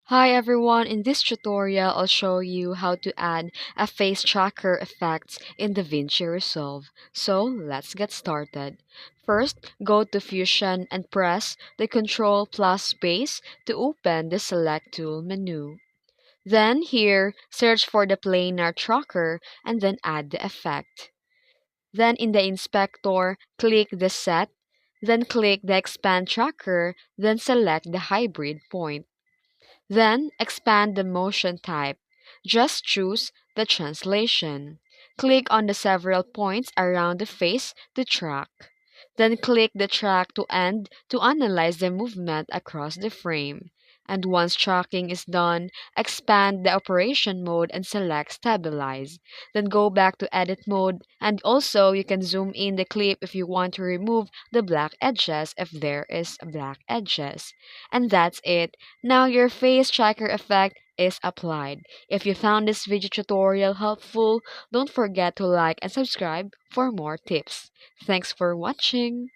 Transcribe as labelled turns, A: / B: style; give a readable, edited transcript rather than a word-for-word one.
A: Hi everyone, in this tutorial I'll show you how to add a face tracker effects in DaVinci Resolve. So let's get started. First, go to Fusion and press the Ctrl plus space to open the Select Tool menu. Then here, search for the planar tracker and then add the effect. Then in the inspector, click the Set, then click the Expand Tracker, then select the Hybrid point. Then expand the motion type. Just choose the translation. Click on the several points around the face to track. Then click the track to end to analyze the movement across the frame. And once tracking is done, expand the operation mode and select stabilize. Then go back to edit mode, and also you can zoom in the clip if you want to remove the black edges if there is black edges. And that's it. Now your face tracker effect is applied. If you found this video tutorial helpful, don't forget to like and subscribe for more tips. Thanks for watching.